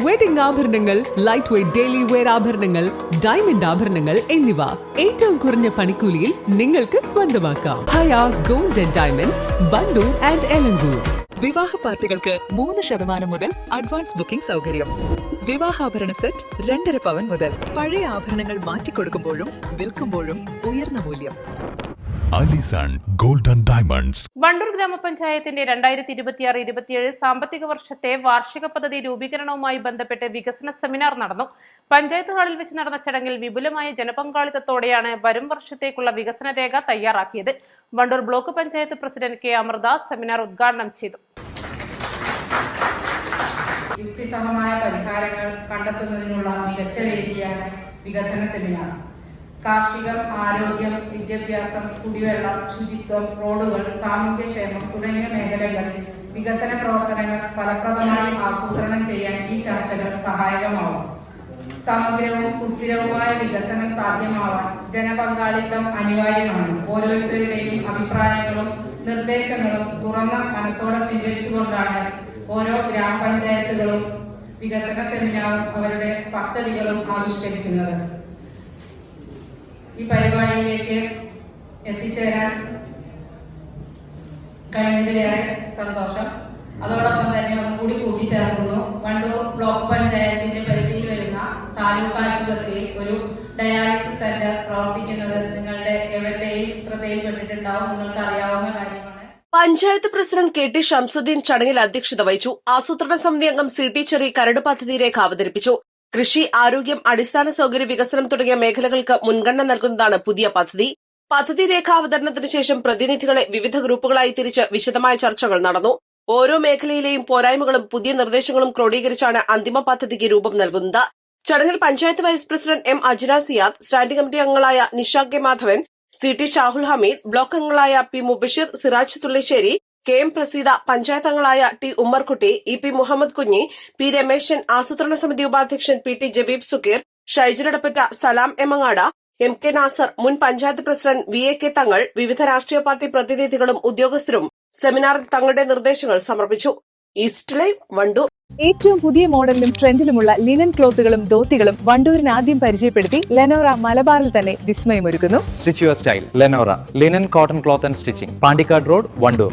Wedding ആഭരണങ്ങൾ, light weight daily wear ആഭരണങ്ങൾ, diamond ആഭരണങ്ങൾ എന്നിവ ഏറ്റവും കുറഞ്ഞ പണിക്കൂലിയിൽ നിങ്ങൾക്ക് സ്വന്തമാക്കാം. Haya gold and diamonds, Wandoor and Elankur. വിവാഹ പാർട്ടികൾക്ക് 3% മുതൽ അഡ്വാൻസ് ബുക്കിംഗ് സൗകര്യം. വിവാഹാഭരണ സെറ്റ് 2.5 പവൻ മുതൽ. പഴയ ആഭരണങ്ങൾ മാറ്റിക്കൊടുക്കുമ്പോഴും വിൽക്കുമ്പോഴും ഉയർന്ന മൂല്യം. Allison gold and diamonds. Wandoor ഗ്രാമപഞ്ചായത്തിന്റെ 2026-27 സാമ്പത്തിക വർഷത്തെ വാർഷിക പദ്ധതി രൂപീകരണവുമായി ബന്ധപ്പെട്ട് വികസന സെമിനാർ നടന്നു. പഞ്ചായത്ത് ഹാളിൽ വെച്ച് നടന്ന ചടങ്ങിൽ വിപുലമായ ജനപങ്കാളിത്തത്തോടെയാണ് വരും വർഷത്തേക്കുള്ള വികസന രേഖ തയ്യാറാക്കിയത്. Wandoor block panchayat president K Amritha seminar ഉദ്ഘാടനം ചെയ്തു. യുക്തിസഹമായ പരിഹാരങ്ങൾ കണ്ടെത്തുന്നതിനുള്ള മികച്ച വേദിയാണ് വികസന സെമിനാർ. കാർഷികം, ആരോഗ്യം, വിദ്യാഭ്യാസം, കുടിവെള്ളം, ശുചിത്വം, റോഡുകൾ, സാമൂഹ്യക്ഷേമം തുടങ്ങിയ മേഖലകളിൽ വികസന പ്രവർത്തനങ്ങൾ ഫലപ്രദമായി ആസൂത്രണം ചെയ്യാൻ ഈ ചർച്ചകൾ സഹായകമാവും. സമഗ്രവും സുസ്ഥിരവുമായ വികസനം സാധ്യമാവാൻ ജനപങ്കാളിത്തം അനിവാര്യമാണ്. ഓരോരുത്തരുടെയും അഭിപ്രായങ്ങളും നിർദ്ദേശങ്ങളും തുറന്ന മനസ്സോടെ സ്വീകരിച്ചുകൊണ്ടാണ് ഓരോ ഗ്രാമപഞ്ചായത്തുകളും വികസന സെമിനാറും അവരുടെ പദ്ധതികളും ആവിഷ്കരിക്കുന്നത്. ഈ പരിപാടിയിലേക്ക് എത്തിച്ചേരാൻ കഴിഞ്ഞതിലേറെ സന്തോഷം. അതോടൊപ്പം തന്നെ ഒന്നുകൂടി കൂട്ടിച്ചേർക്കുന്നു, വണ്ടൂർ ബ്ലോക്ക് പഞ്ചായത്തിന്റെ പരിധിയിൽ വരുന്ന താലൂക്ക് ആശുപത്രിയിൽ ഒരു ഡയാലിസിസ് സെന്റർ പ്രവർത്തിക്കുന്നത് നിങ്ങളുടെ എവരുടെയും ശ്രദ്ധയിൽപ്പെട്ടിട്ടുണ്ടാവും. നിങ്ങൾക്ക് അറിയാവുന്ന കാര്യമാണ്. Panchayat president K T Shamsuddin ചടങ്ങിൽ അധ്യക്ഷത വഹിച്ചു. ആസൂത്രണ സമിതി അംഗം സി ടി ചെറി കരട് പദ്ധതി രേഖ അവതരിപ്പിച്ചു. കൃഷി, ആരോഗ്യം, അടിസ്ഥാന സൌകര്യ വികസനം തുടങ്ങിയ മേഖലകൾക്ക് മുൻഗണന നൽകുന്നതാണ് പുതിയ പദ്ധതി. പദ്ധതി രേഖ അവതരണത്തിന് ശേഷം പ്രതിനിധികളെ വിവിധ ഗ്രൂപ്പുകളായി തിരിച്ച് വിശദമായ ചർച്ചകൾ നടന്നു. ഓരോ മേഖലയിലെയും പോരായ്മകളും പുതിയ നിർദ്ദേശങ്ങളും ക്രോഡീകരിച്ചാണ് അന്തിമ പദ്ധതിക്ക് രൂപം നൽകുന്നത്. ചടങ്ങിൽ panchayat vice president M Ajna Siyad, standing committee അംഗങ്ങളായ Nisha K Madhavan, C T Shahul Hameed, block അംഗങ്ങളായ P Mubashir, Siraj Thullissery, K M Praseeda, panchayat അംഗങ്ങളായ T Ummerkutty, E P Muhammad Kunhi, P Rameshan, ആസൂത്രണ സമിതി ഉപാധ്യക്ഷൻ P T Jabeeb Sukkeer, Shyjaladappatta, Salam Emangad, M K Nasar, മുൻ panchayat president V A K Thangal, വിവിധ രാഷ്ട്രീയ പാർട്ടി പ്രതിനിധികളും ഉദ്യോഗസ്ഥരും സെമിനാറിൽ തങ്ങളുടെ നിർദ്ദേശങ്ങൾ സമർപ്പിച്ചു. East live, Wandoor. ഏറ്റവും പുതിയ മോഡലിലും ട്രെൻഡിലുമുള്ള ലിനൻ ക്ലോത്തുകളും ധോത്തികളും വണ്ടൂരിന് ആദ്യം പരിചയപ്പെടുത്തി ലെനോറ മലബാറിൽ തന്നെ വിസ്മയമൊരുക്കുന്നു. Stitch your style Lenora linen cotton cloth and stitching, Pandikkad road, Wandoor.